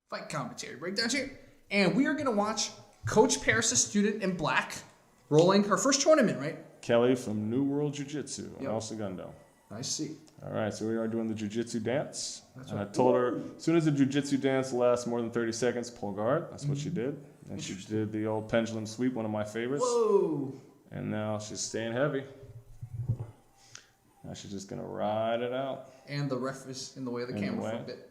fight commentary breakdowns here. And we are going to watch Coach Paris, a student in black, rolling her first tournament, right? Kelly from New World Jiu-Jitsu in El Segundo. I see. All right, so we are doing the jiu-jitsu dance. That's and right. I told her, as soon as the jiu-jitsu dance lasts more than 30 seconds, pull guard. That's what she did. And she did the old pendulum sweep, one of my favorites. Whoa. And now she's staying heavy. Now she's just going to ride it out. And the ref is in the way of the camera for a bit.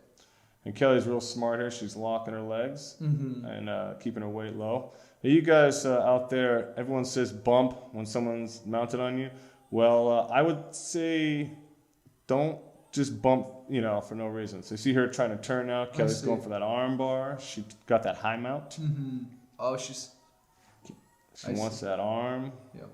And Kelly's real smart here. She's locking her legs and keeping her weight low. Now you guys out there, everyone says bump when someone's mounted on you. Well, I would say don't just bump, for no reason. So you see her trying to turn now. Kelly's going for that arm bar. She got that high mount. Oh, she wants that arm. Yep.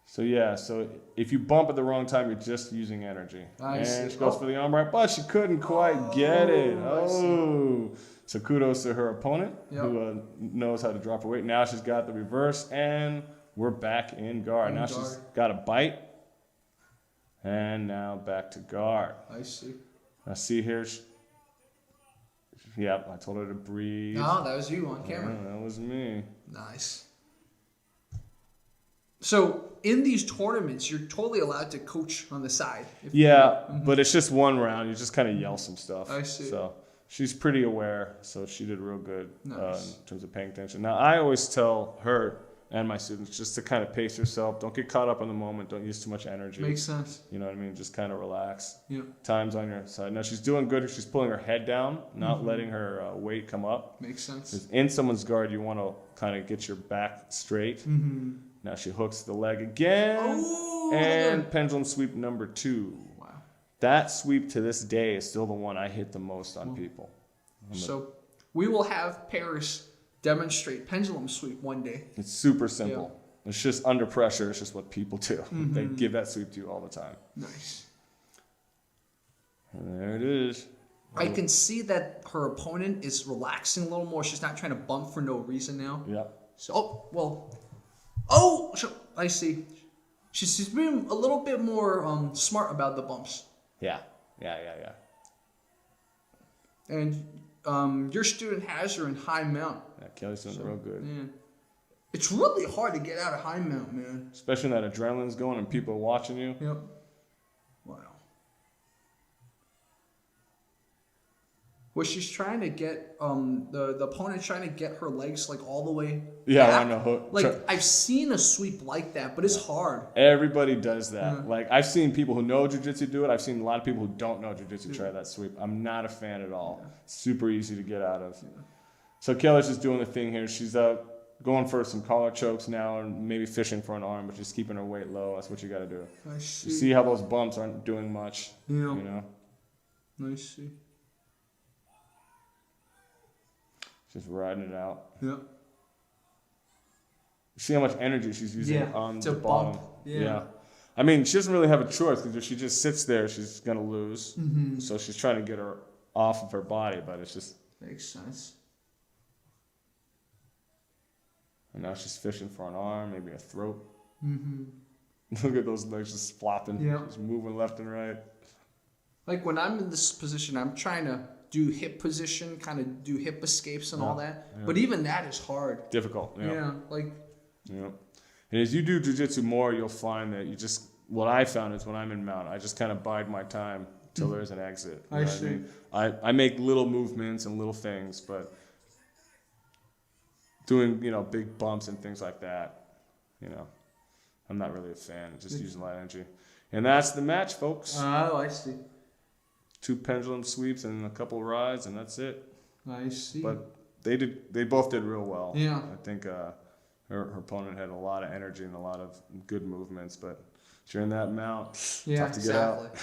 So if you bump at the wrong time, you're just using energy. And she goes for the arm bar, but she couldn't quite get it. So kudos to her opponent who knows how to drop her weight. Now she's got the reverse, and we're back in guard. Now she's got a bite, and now back to guard. I see. I see here. Yep, I told her to breathe. No, that was you on camera. Yeah, that was me. Nice. So in these tournaments, you're totally allowed to coach on the side. But it's just one round. You just kind of yell some stuff. I see. So she's pretty aware. So she did real good in Nice. terms of paying attention. Now, I always tell her and my students just to kind of pace yourself. Don't get caught up in the moment. Don't use too much energy. Makes sense. You know what I mean? Just kind of relax. Yep. Time's on your side. Now, she's doing good. She's pulling her head down, not letting her weight come up. Makes sense. 'Cause in someone's guard, you want to kind of get your back straight. Now she hooks the leg again, and pendulum sweep number 2. Wow. That sweep to this day is still the one I hit the most on people. So we will have Paris demonstrate pendulum sweep one day. It's super simple. It's just under pressure. It's just what people do. They give that sweep to you all the time. Nice. And there it is. I can see that her opponent is relaxing a little more. She's not trying to bump for no reason now. Yeah. So, I see. She's being a little bit more smart about the bumps. Yeah. And your student has her in high mount. Yeah, Kelly's doing real good. Man, it's really hard to get out of high mount, man. Especially when that adrenaline's going and people are watching you. Yep. Wow. Was she's trying to get the opponent's trying to get her legs like all the way back? Around the hook. Like I've seen a sweep like that, but it's hard. Everybody does that. Like I've seen people who know jiu-jitsu do it. I've seen a lot of people who don't know jiu-jitsu try that sweep. I'm not a fan at all. Super easy to get out of. So Kelly's just doing the thing here. She's going for some collar chokes now and maybe fishing for an arm, but just keeping her weight low. That's what you got to do. I see. You see how those bumps aren't doing much. Yeah. You know. I see. Just riding it out. Yeah. You see how much energy she's using on the bottom. Yeah. I mean, she doesn't really have a choice because if she just sits there, she's going to lose. So she's trying to get her off of her body, but it's just... Makes sense. And now she's fishing for an arm, maybe a throat. Look at those legs just flopping. Just moving left and right. Like when I'm in this position, I'm trying to do hip position, kind of do hip escapes and all that. Yeah. But even that is hard. Difficult. Yeah. And as you do jiu-jitsu more, you'll find that what I found is when I'm in mount, I just kind of bide my time till there's an exit. I see. What I mean? I make little movements and little things, but doing, big bumps and things like that, I'm not really a fan. Just using a lot of energy. And that's the match, folks. Oh, I see. 2 pendulum sweeps and a couple of rides, and that's it. I see. But they both did real well. Yeah. I think her opponent had a lot of energy and a lot of good movements, but during that mount, tough to get out.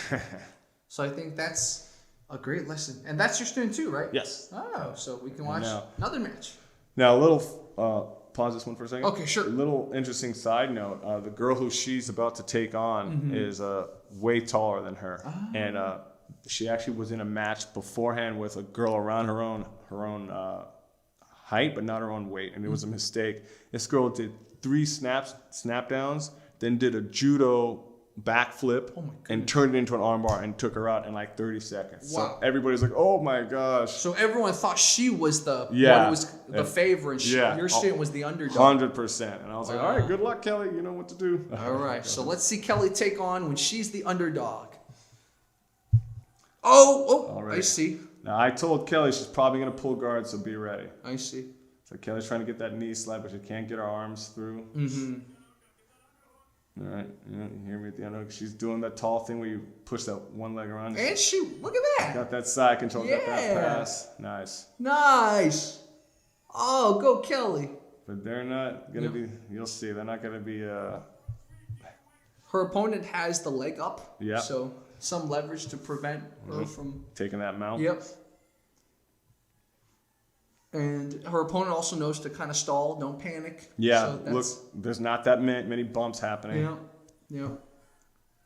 So I think that's a great lesson. And that's your student too, right? Yes. Oh, so we can watch another match. Now, a little, pause this one for a second. Okay, sure. A little interesting side note, the girl who she's about to take on is way taller than her. And she actually was in a match beforehand with a girl around her own height, but not her own weight, and it was a mistake. This girl did 3 snap downs, then did a judo backflip and turned it into an armbar and took her out in like 30 seconds. Wow. So everybody's like, oh my gosh. So everyone thought she was the one who was the favorite. Your student was the underdog. 100%. And I was like, all right, good luck, Kelly. You know what to do. All right. So let's see Kelly take on when she's the underdog. Oh, I see. Now, I told Kelly she's probably going to pull guard, so be ready. I see. So Kelly's trying to get that knee slide, but she can't get her arms through. Mm-hmm. All right. You hear me at the end? She's doing that tall thing where you push that one leg around. And she, look at that. Got that side control, got that pass. Nice. Nice. Oh, go Kelly. But they're not going to be, you'll see, they're not going to be. Her opponent has the leg up. Yeah. So some leverage to prevent her from taking that mount. Yep. And her opponent also knows to kind of stall, don't panic. Yeah, so look, there's not that many bumps happening. Yeah.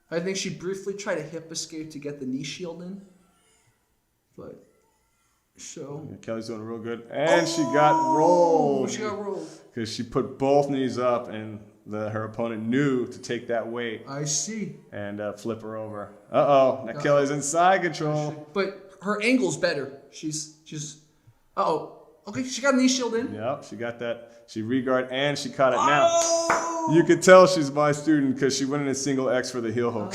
I think she briefly tried a hip escape to get the knee shield in. But, so. Yeah, Kelly's doing real good. And she got rolled. She got rolled. Because she put both knees up and her opponent knew to take that weight. I see. And flip her over. Uh-oh, now Kelly's in side control. But her angle's better. She's uh-oh. Okay, she got a knee shield in. Yep, she got that. She re-guard and she caught it now. You could tell she's my student because she went in a single X for the heel hook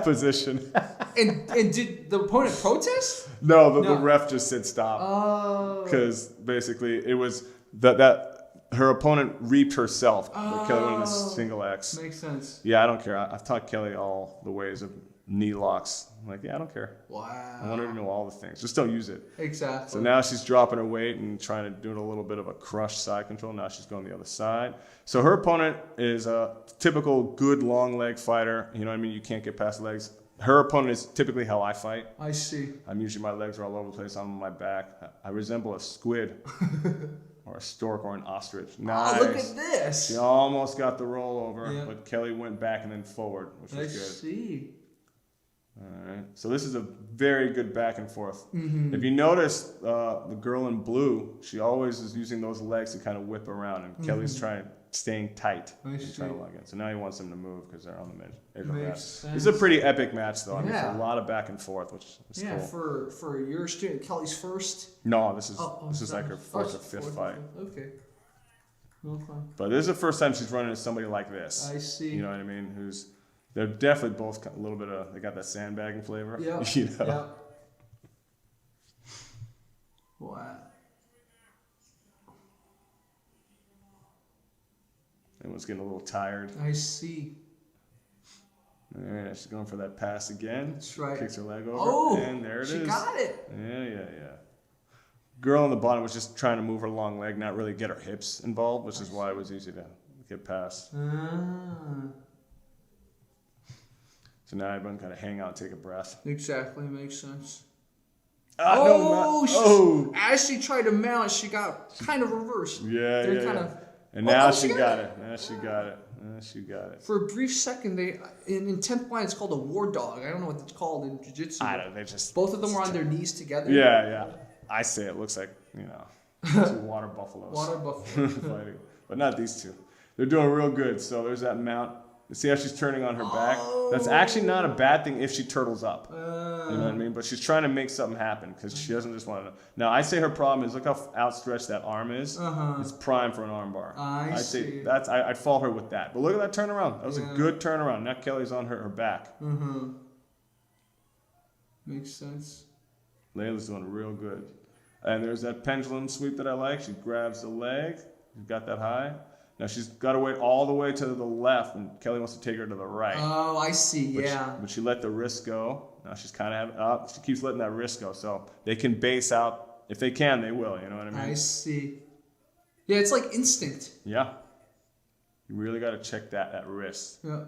position. and did the opponent protest? No, the ref just said stop. Oh. Because basically it was that her opponent reaped herself. But Kelly went in a single X. Makes sense. Yeah, I don't care. I've taught Kelly all the ways of knee locks. I'm like, yeah, I don't care. Wow. I want her to know all the things. Just don't use it. Exactly. So now she's dropping her weight and trying to do a little bit of a crush side control. Now she's going the other side. So her opponent is a typical good long leg fighter. You know what I mean? You can't get past the legs. Her opponent is typically how I fight. I see. I'm usually, my legs are all over the place. I'm on my back. I resemble a squid or a stork or an ostrich. Nice. Oh, look at this. She almost got the rollover, but Kelly went back and then forward, which was good. I see. All right. So this is a very good back and forth. Mm-hmm. If you notice, the girl in blue, she always is using those legs to kind of whip around, and Kelly's staying tight and trying to lock in. So now he wants them to move because they're on the edge of that. This is a pretty epic match, though. I mean, it's a lot of back and forth, which is cool. For your student, Kelly's first. No, this is like her fourth or fifth fight. Okay. But this is the first time she's running into somebody like this. I see. You know what I mean? They're definitely both a little bit of, they got that sandbagging flavor. Yeah. You know? Yeah. Wow. Everyone's getting a little tired. I see. All right, she's going for that pass again. That's right. Kicks her leg over. Oh, and there it is. She got it. Yeah. Girl on the bottom was just trying to move her long leg, not really get her hips involved, which is why it was easy to get past. So now everyone kind of hang out, take a breath. Exactly, makes sense. As she tried to mount, she got kind of reversed. Yeah. And now she got it. Now she got it. For a brief second, in 10th line, it's called a war dog. I don't know what it's called in jiu-jitsu. I don't know. They just both of them were on their knees together. Yeah. I say it looks like, two water buffaloes. Water buffalo fighting, but not these two. They're doing real good. So there's that mount. See how she's turning on her back? That's actually not a bad thing if she turtles up. You know what I mean? But she's trying to make something happen because she doesn't just want to. Now, I say her problem is look how outstretched that arm is. It's prime for an arm bar. I see. I'd fault her with that. But look at that turnaround. That was a good turnaround. Now Kelly's on her back. Makes sense. Layla's doing real good. And there's that pendulum sweep that I like. She grabs the leg. She's got that high. Now she's got to wait all the way to the left, and Kelly wants to take her to the right. Oh, I see. But she let the wrist go. Now she's kind of she keeps letting that wrist go, so they can base out. If they can, they will. You know what I mean? I see. Yeah, it's like instinct. Yeah. You really got to check that wrist. Yeah.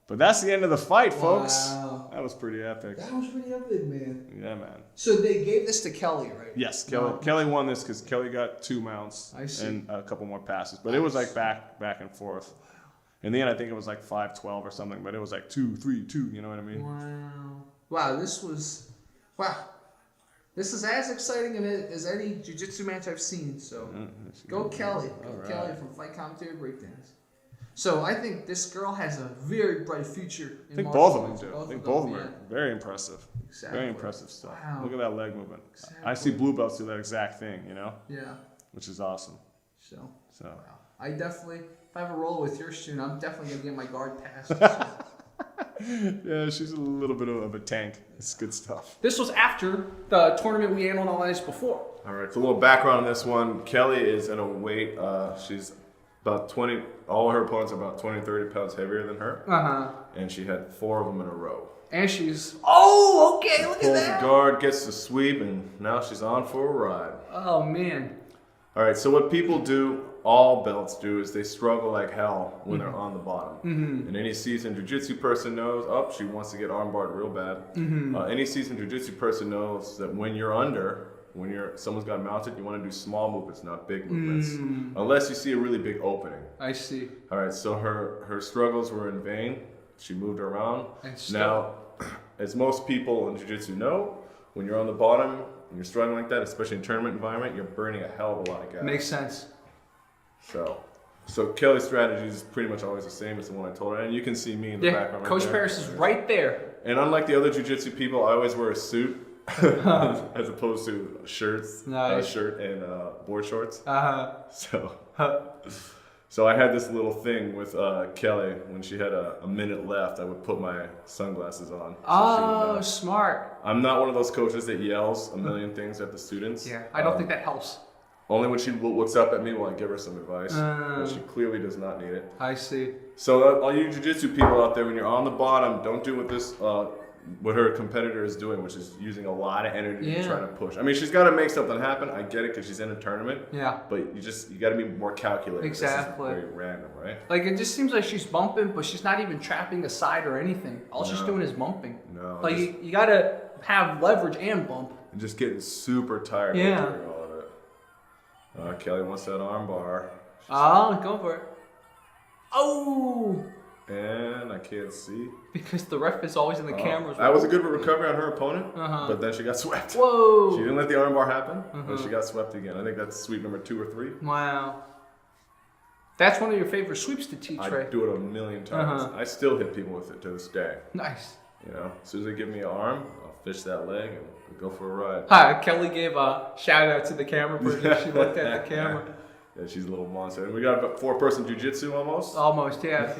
But that's the end of the fight, folks. Wow. That was pretty epic. That was pretty epic, man. Yeah, man. So they gave this to Kelly, right? Yes, Kelly won this because Kelly got 2 mounts and a couple more passes. But it was like back and forth. In the end, I think it was like 5-12 or something. But it was like 2-3-2. You know what I mean? Wow. This is as exciting as any jiu-jitsu match I've seen. So go Kelly. Kelly from Fight Commentary Breakdance. So I think this girl has a very bright future. I think both of them do. I think both of them are very impressive. Exactly. Very impressive stuff. Wow. Look at that leg movement. Exactly. I see blue belts do that exact thing, you know? Yeah. Which is awesome. So. Wow. I definitely, if I have a roll with your student, I'm definitely gonna get my guard passed. Yeah, she's a little bit of a tank. It's good stuff. This was after the tournament we analyzed before. All right, so a little background on this one. Kelly is in a weight, she's about 20, all her opponents are about 20, 30 pounds heavier than her. And she had 4 of them in a row. And she's, oh, okay, look at that. Pulls the guard, gets the sweep, and now she's on for a ride. Oh, man. All right, so what people do, all belts do, is they struggle like hell when they're on the bottom. And any seasoned jiu-jitsu person knows, oh, she wants to get armbarred real bad. Any seasoned jiu-jitsu person knows that when you're under, when someone's got mounted, you want to do small movements, not big movements. Unless you see a really big opening. I see. All right, so her struggles were in vain. She moved around. Now, as most people in jiu-jitsu know, when you're on the bottom, when you're struggling like that, especially in tournament environment, you're burning a hell of a lot of gas. Makes sense. So Kelly's strategy is pretty much always the same as the one I told her, and you can see me in the background. Coach Paris is right there. And unlike the other jiu-jitsu people, I always wear a suit as opposed to shirts, shirt and board shorts. So I had this little thing with Kelly when she had a minute left. I would put my sunglasses on. So smart. I'm not one of those coaches that yells a million things at the students. Yeah, I don't think that helps. Only when she looks up at me will I give her some advice. But she clearly does not need it. I see. So all you jiu-jitsu people out there, when you're on the bottom, don't do what her competitor is doing, which is using a lot of energy to try to push. I mean, she's got to make something happen. I get it because she's in a tournament. Yeah. But you got to be more calculated. Exactly. This is very random, right? Like, it just seems like she's bumping, but she's not even trapping aside or anything. All she's doing is bumping. No. Like, you got to have leverage and bump. And just getting super tired. Yeah. Doing all of it. Kelly wants that arm bar. Go for it. Oh! And I can't see. Because the ref is always in the cameras. That was a good recovery on her opponent, but then she got swept. Whoa! She didn't let the armbar happen, and she got swept again. I think that's sweep number 2 or 3. Wow. That's one of your favorite sweeps to teach, right? I do it a million times. I still hit people with it to this day. Nice. You know, as soon as they give me an arm, I'll fish that leg and go for a ride. Hi, Kelly gave a shout out to the camera person. She looked at the camera. Yeah, she's a little monster. And we got a 4-person jiu-jitsu almost. Almost, yeah.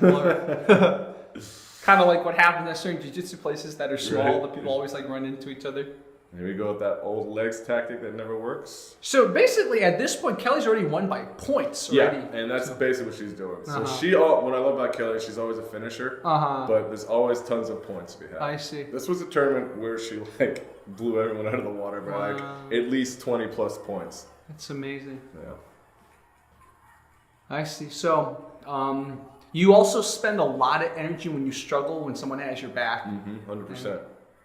Kind of like what happens at certain jiu-jitsu places that are small, that people always like run into each other. Here we go with that old legs tactic that never works. So basically, at this point, Kelly's already won by points already. Yeah, and that's basically what she's doing. So what I love about Kelly, she's always a finisher, but there's always tons of points to be had. I see. This was a tournament where she blew everyone out of the water by at least 20 plus points. That's amazing. Yeah. I see. So, you also spend a lot of energy when you struggle when someone has your back. 100%.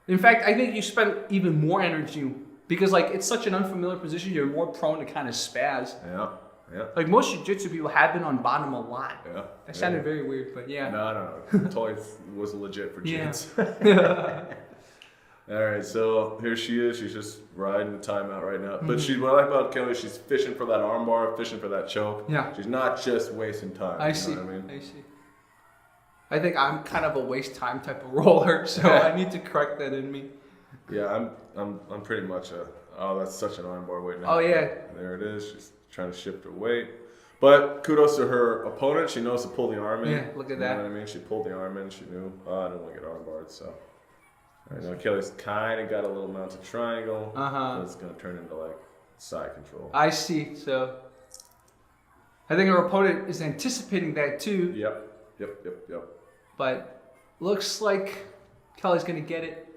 In fact, I think you spend even more energy because, it's such an unfamiliar position. You're more prone to kind of spaz. Yeah. Like most jiu-jitsu people have been on bottom a lot. Yeah. That sounded very weird, but yeah. No. Totally was legit for jiu-jitsu. All right, so here she is. She's just riding the timeout right now. But what I like about Kelly, she's fishing for that armbar, fishing for that choke. Yeah. She's not just wasting time. I see. I think I'm kind of a waste time type of roller, so I need to correct that in me. Yeah, I'm pretty much that's such an armbar weight now. Oh yeah. There it is. She's trying to shift her weight. But kudos to her opponent. She knows to pull the arm in. Yeah, look at that. You know what I mean? She pulled the arm in. She knew, I don't want to get armbarred, so. All right, now Kelly's kind of got a little mounted triangle. But it's going to turn into side control. I see. So I think her opponent is anticipating that too. Yep. But looks like Kelly's going to get it.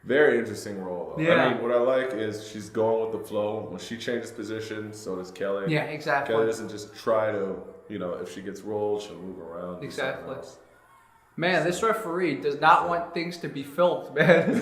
Very interesting roll, though. Yeah. I mean, what I like is she's going with the flow. When she changes position, so does Kelly. Yeah, exactly. Kelly doesn't just try to, if she gets rolled, she'll move around. Exactly. Man, this referee does not want things to be filmed, man.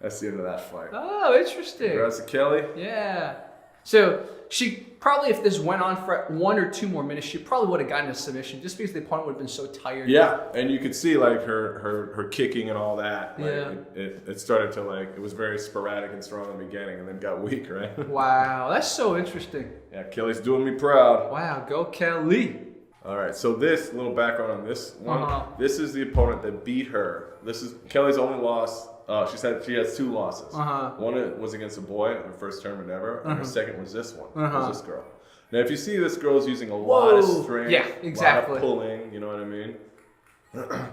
That's the end of that fight. Oh, interesting. Congrats to Kelly. Yeah. So she probably, if this went on for 1 or 2 more minutes, she probably would have gotten a submission just because the opponent would have been so tired. Yeah, and you could see like her kicking and all that. Like, yeah. It started to like, it was very sporadic and strong in the beginning and then got weak, right? Wow, that's so interesting. Yeah, Kelly's doing me proud. Wow, go Kelly. All right, so this little background on this one. This is the opponent that beat her. This is Kelly's only loss. She has 2 losses. One was against a boy, her first tournament ever, and her second was this one. Was this girl. Now, if you see this girl's using a lot of strength, exactly. a lot of pulling, you know what I mean?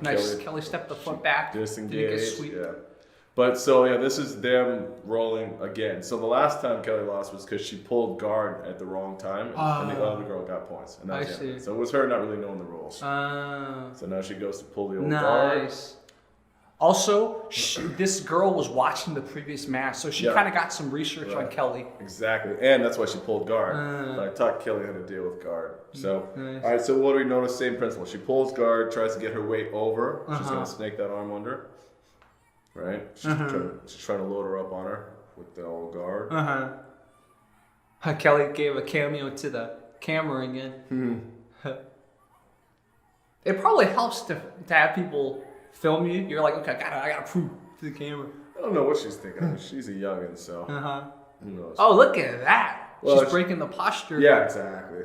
Nice. Kelly stepped the foot back. Disengaged. Yeah. But so yeah, this is them rolling again. So the last time Kelly lost was because she pulled guard at the wrong time, and the other girl got points. And that was it. So it was her not really knowing the rules. So now she goes to pull the old guard. Nice. Also, this girl was watching the previous match, so she kind of got some research on Kelly. Exactly, and that's why she pulled guard. But I taught Kelly how to deal with guard. So, all right, so what do we notice? Same principle. She pulls guard, tries to get her weight over. She's going to snake that arm under. Right? She's trying to load her up on her with the old guard. Kelly gave a cameo to the camera again. It probably helps to have people film you. You're like, okay, I gotta prove to the camera. I don't know what she's thinking. I mean, she's a youngin', so who knows? Oh, look at that! Well, she's breaking the posture. Yeah, exactly.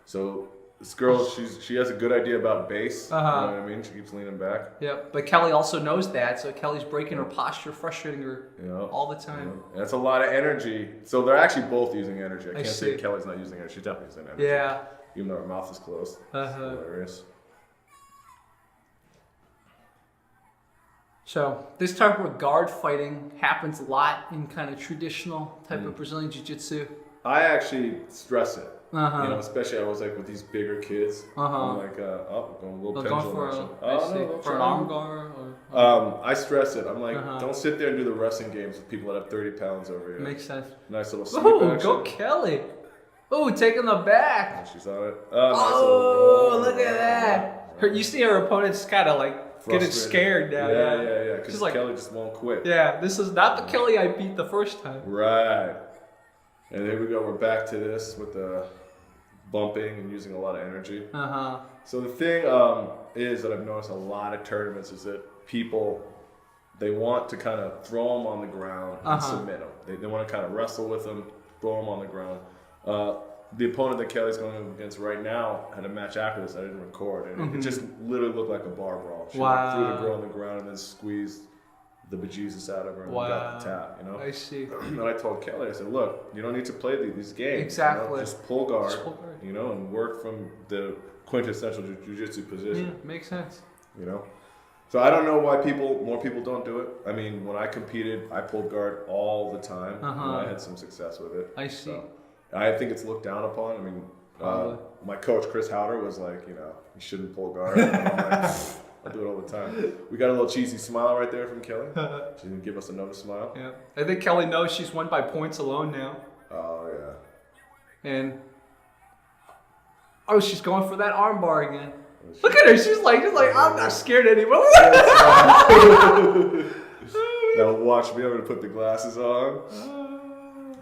So this girl, she has a good idea about base. You know what I mean? She keeps leaning back. Yep, but Kelly also knows that, so Kelly's breaking her posture, frustrating her all the time. That's a lot of energy. So they're actually both using energy. I can't say Kelly's not using energy. She's definitely using energy. Yeah. Even though her mouth is closed. Hilarious. So this type of guard fighting happens a lot in kind of traditional type of Brazilian Jiu-Jitsu. I actually stress it. You know, especially I was like with these bigger kids. I'm like, going a little pendulum action. For an arm guard? I stress it. I'm like, don't sit there and do the wrestling games with people that have 30 pounds over you. Makes sense. Nice little sweep action. Go Kelly. Oh, taking the back. And she's on it. Nice look at that. You see her opponent's kind of like getting scared now. Yeah. Because like, Kelly just won't quit. Yeah, this is not the Kelly I beat the first time. Right. And here we go. We're back to this with the bumping and using a lot of energy. So the thing is that I've noticed a lot of tournaments is that people, they want to kind of throw them on the ground and submit them. They want to kind of wrestle with them, throw them on the ground. The opponent that Kelly's going against right now had a match after this I didn't record, and it just literally looked like a bar brawl. She like, threw the girl on the ground and then squeezed the bejesus out of her and got the tap, you know? I see. And I told Kelly, I said, look, you don't need to play these games. Exactly. You know? Just pull guard, you know, and work from the quintessential jiu-jitsu position. Yeah, makes sense. You know? So I don't know why more people don't do it. I mean, when I competed, I pulled guard all the time. And I had some success with it. I see. So I think it's looked down upon. I mean, my coach, Chris Howder, was like, you know, you shouldn't pull guard. And I'm like, I do it all the time. We got a little cheesy smile right there from Kelly. She didn't give us another smile. Yeah. I think Kelly knows she's won by points alone now. Oh, yeah. And, she's going for that arm bar again. Look at her. She's like, I'm not scared anymore. Now watch me. I'm going to put the glasses on.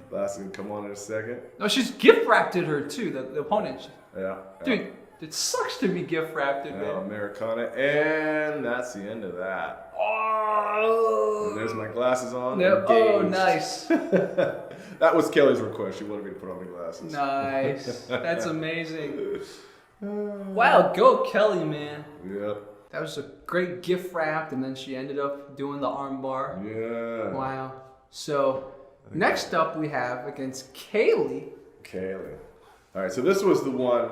Glasses can come on in a second. No, she's gift wrapped at her too, the opponent. Yeah. Dude, it sucks to be gift wrapped in there. Americana. And that's the end of that. Oh. And there's my glasses on. Yep. Oh, nice. That was Kelly's request. She wanted me to put on the glasses. Nice. That's amazing. Wow, go Kelly, man. Yep. That was a great gift wrapped, and then she ended up doing the arm bar. Yeah. Wow. So, next up we have against Kaylee. All right, so this was the one,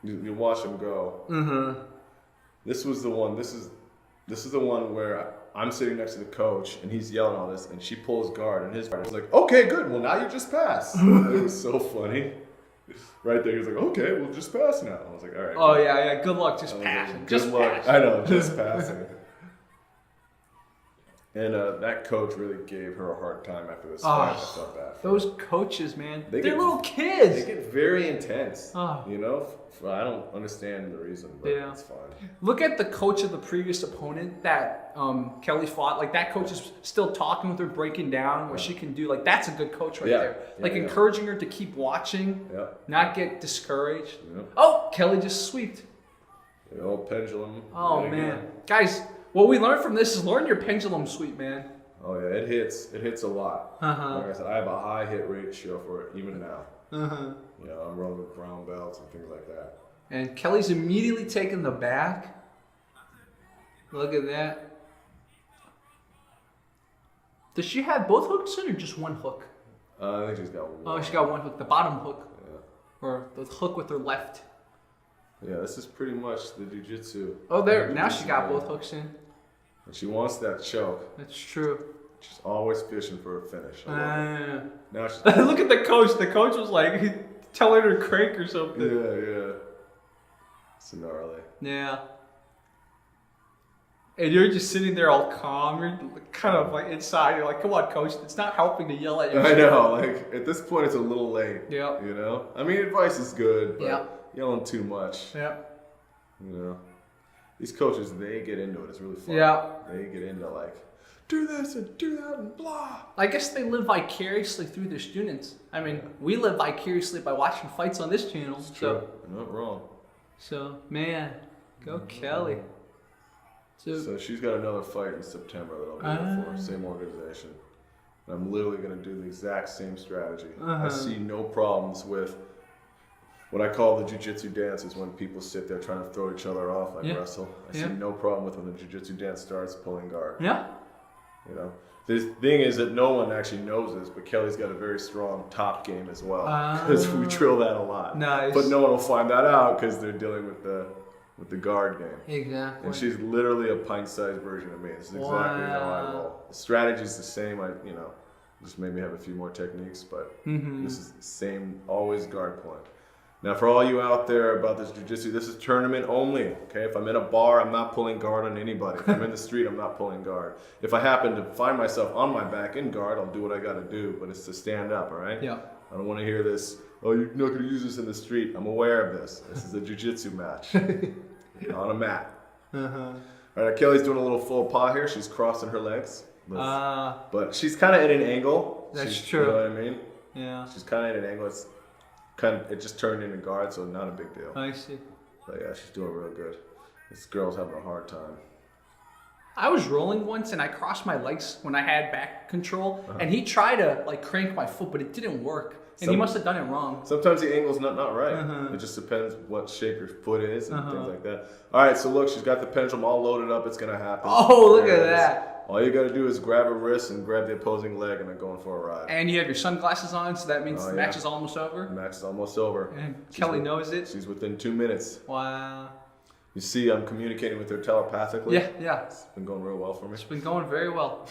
you watch him go. This was the one, this is the one where I'm sitting next to the coach, and he's yelling all this, and she pulls guard, and his guard was like, okay, good, well now you just pass. It was so funny. Right there, he was like, okay, we'll just pass now. I was like, all right. Oh, yeah, good luck just passing. Like, good luck. I know, just passing. And that coach really gave her a hard time after this fight. I felt bad. Those coaches, man, they're little kids. They get very intense. Oh. You know, I don't understand the reason, but it's fine. Look at the coach of the previous opponent that Kelly fought. Like, that coach is still talking with her, breaking down what she can do. Like, that's a good coach right there. Like, encouraging her to keep watching, not get discouraged. Oh, Kelly just sweeped. The old pendulum. Oh, man. Guys, what we learned from this is learn your pendulum sweep, man. Oh, yeah, it hits. It hits a lot. Like I said, I have a high hit ratio for it even now. You know, I'm rolling with brown belts and things like that. And Kelly's immediately taking the back. Look at that. Does she have both hooks in or just one hook? I think she's got one. Oh, she got one hook. The bottom hook. Yeah. Or the hook with her left. Yeah, this is pretty much the jiu-jitsu. Oh, there. Now she got both hooks in. And she wants that choke. That's true. She's always fishing for a finish. Now she's look at the coach. The coach was like telling her to crank or something. Yeah. It's gnarly. Yeah. And you're just sitting there all calm. You're kind of like inside. You're like, come on, coach. It's not helping to yell at you. I know. Like, at this point, it's a little late. Yeah. You know? I mean, advice is good, but yelling too much. Yeah. You know? These coaches, they get into it. It's really fun. Yeah. They get into, like, do this and do that and blah. I guess they live vicariously through their students. I mean, we live vicariously by watching fights on this channel. It's true. You're not wrong. So, man, go Kelly. So she's got another fight in September that I'll be there for. Same organization. And I'm literally going to do the exact same strategy. I see no problems with what I call the jiu-jitsu dance is when people sit there trying to throw each other off like wrestle. I see no problem with when the jiu-jitsu dance starts pulling guard. Yeah. You know, the thing is that no one actually knows this, but Kelly's got a very strong top game as well because we drill that a lot. Nice. But no one will find that out because they're dealing with the guard game. Exactly. And she's literally a pint-sized version of me. This is exactly how I roll. The strategy's the same. Just maybe have a few more techniques, but this is the same, always guard point. Now, for all you out there about this jiu-jitsu, this is tournament only, okay? If I'm in a bar, I'm not pulling guard on anybody. If I'm in the street, I'm not pulling guard. If I happen to find myself on my back in guard, I'll do what I got to do, but it's to stand up, all right? Yeah. I don't want to hear this, oh, you're not going to use this in the street. I'm aware of this. This is a jiu-jitsu match on a mat. All right, Kelly's doing a little faux pas here. She's crossing her legs. But she's kind of at an angle. That's true. You know what I mean? Yeah. She's kind of at an angle. It just turned into guard, so not a big deal. I see. But yeah, she's doing real good. This girl's having a hard time. I was rolling once and I crossed my legs when I had back control, and he tried to like crank my foot, but it didn't work. And he must have done it wrong. Sometimes the angle's not right. It just depends what shape your foot is and things like that. All right, so look, she's got the pendulum all loaded up. It's gonna happen. Oh, look at that. All you gotta do is grab her wrist and grab the opposing leg, and they're going for a ride. And you have your sunglasses on, so that means the match is almost over. The match is almost over. And Kelly knows it. She's within 2 minutes. Wow. You see, I'm communicating with her telepathically. Yeah. It's been going real well for me. It's been going very well.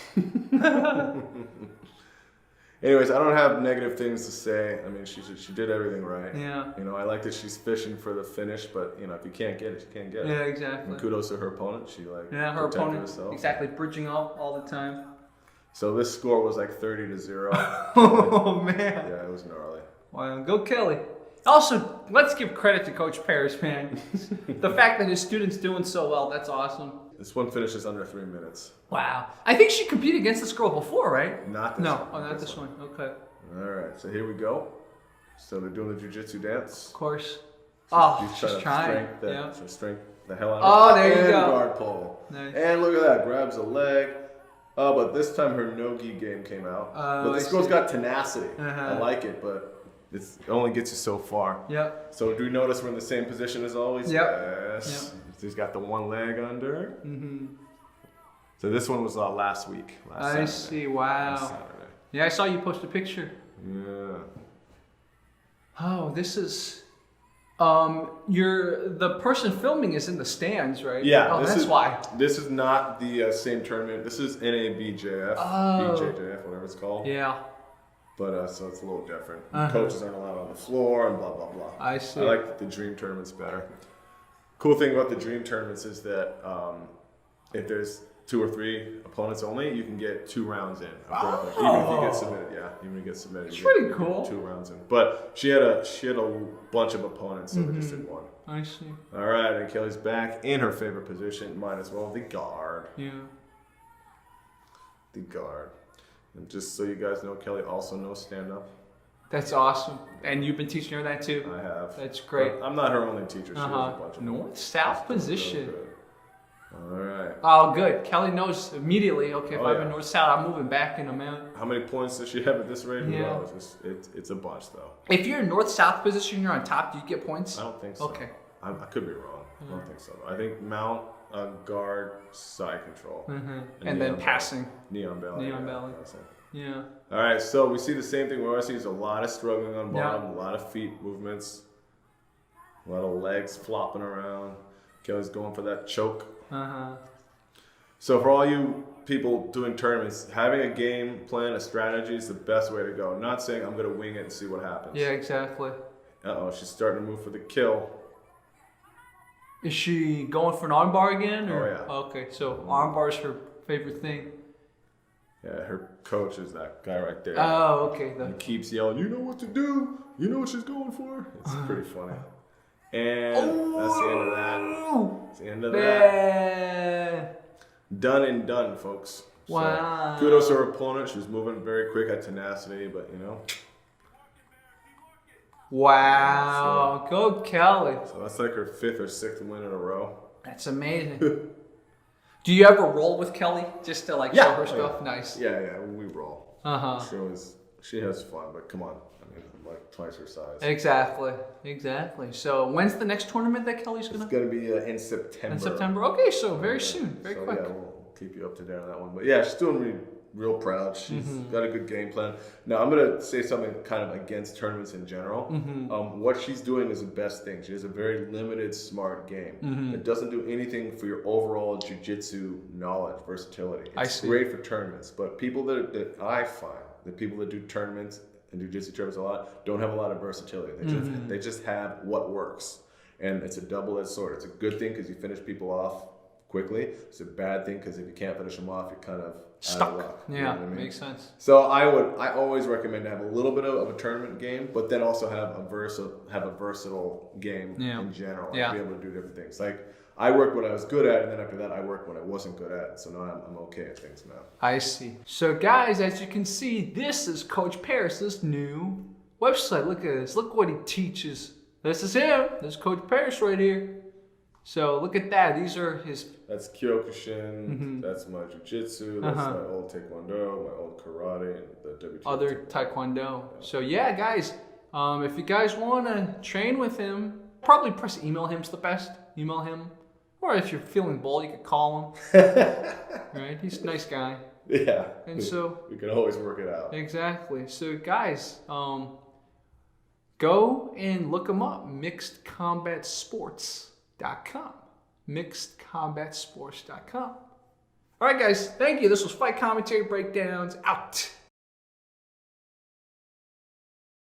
Anyways, I don't have negative things to say. I mean, she did everything right. Yeah. You know, I like that she's fishing for the finish, but you know, if you can't get it, you can't get it. Yeah, exactly. And kudos to her opponent. She her opponent herself. Exactly, bridging up all the time. So this score was like 30-0. Oh man. Yeah, it was gnarly. Wow, go Kelly. Also, let's give credit to Coach Paris, man. The fact that his student's doing so well, that's awesome. This one finishes under 3 minutes. Wow. I think she competed against this girl before, right? Not this one. No, not this one. Okay. All right, so here we go. So they're doing the jiu-jitsu dance. Of course. She's trying. Strength the hell out of it. Oh, there you go. Guard pull. Nice. And look at that, grabs a leg. But this time her no-gi game came out. But this girl's got tenacity. I like it, but it only gets you so far. Yep. So do you notice we're in the same position as always? Yep. Yes. She's got the one leg under. So this one was last week. I see. Wow. Last Saturday. Yeah, I saw you post a picture. Yeah. Oh, this is. The person filming is in the stands, right? Yeah. Oh, that's why. This is not the same tournament. This is NABJF, BJJF, whatever it's called. Yeah. But so it's a little different. Coaches aren't allowed on the floor and blah blah blah. I see. I like the dream tournaments better. Cool thing about the dream tournaments is that if there's 2 or 3 opponents only, you can get 2 rounds in. Even if you get submitted, even if you get submitted. It's pretty cool. 2 rounds in. But she had a bunch of opponents, so we just did 1. I see. All right, and Kelly's back in her favorite position, mine as well, the guard. Yeah. The guard. And just so you guys know, Kelly also knows stand-up. That's awesome. And you've been teaching her that too? I have. That's great. But I'm not her only teacher. She has a bunch of North-south position. All right. Oh, good. Kelly knows immediately, okay, if I'm in north-south, I'm moving back in a minute. How many points does she have at this rate? Yeah. Well, it's a bunch, though. If you're in north-south position, you're on top, do you get points? I don't think so. Okay. I could be wrong. I don't think so. I think mount, guard, side control. And then passing. Neon belly. Yeah. All right, so we see the same thing. We always see there's a lot of struggling on bottom, a lot of feet movements, a lot of legs flopping around. Kelly's going for that choke. So for all you people doing tournaments, having a game plan, a strategy is the best way to go. I'm not saying I'm going to wing it and see what happens. Yeah, exactly. Uh-oh, she's starting to move for the kill. Is she going for an armbar again? Or? Oh, yeah. Okay, so armbar is her favorite thing. Yeah, her coach is that guy right there. Oh, okay. He keeps yelling, you know what to do. You know what she's going for. It's pretty funny. And that's the end of that. That's the end of that. Done and done, folks. Wow. So, kudos to her opponent. She was moving very quick at tenacity, but you know. Wow. Go Kelly. So that's like her 5th or 6th win in a row. That's amazing. Do you ever roll with Kelly just to like show her stuff? Nice. Yeah, we roll. She has fun, but come on. I mean, I'm like twice her size. Exactly. So when's the next tournament that Kelly's gonna? It's gonna be in September. In September. Okay, so very soon, very quick. Yeah, we'll keep you up to date on that one. But yeah, she's doing real proud. She's got a good game plan. Now I'm gonna say something kind of against tournaments in general. What she's doing is the best thing. She has a very limited, smart game. It doesn't do anything for your overall jiu-jitsu knowledge, versatility. It's great for tournaments, but people that I find, the people that do tournaments and jiu-jitsu tournaments a lot, don't have a lot of versatility. They just have what works, and it's a double-edged sword. It's a good thing because you finish people off quickly. It's a bad thing because if you can't finish them off, you're kind of stuck. Out of luck, yeah, you know what I mean? Makes sense. So I always recommend to have a little bit of a tournament game, but then also have a versatile game in general. Be able to do different things. Like I worked what I was good at, and then after that I worked what I wasn't good at. So now I'm okay at things now. I see. So guys, as you can see, this is Coach Paris's new website. Look at this. Look what he teaches. This is him. This is Coach Paris right here. So look at that. These are his. That's Kyokushin. That's my jiu-jitsu. That's my old taekwondo, my old karate, and the WTF. Other taekwondo. Yeah. So yeah, guys, if you guys want to train with him, probably press email him's the best. Email him. Or if you're feeling bold, you could call him. Right? He's a nice guy. Yeah. And so we can always work it out. Exactly. So guys, go and look him up. mixedcombatsports.com. mixedcombatsports.com. All right, guys. Thank you. This was Fight Commentary Breakdowns. Out.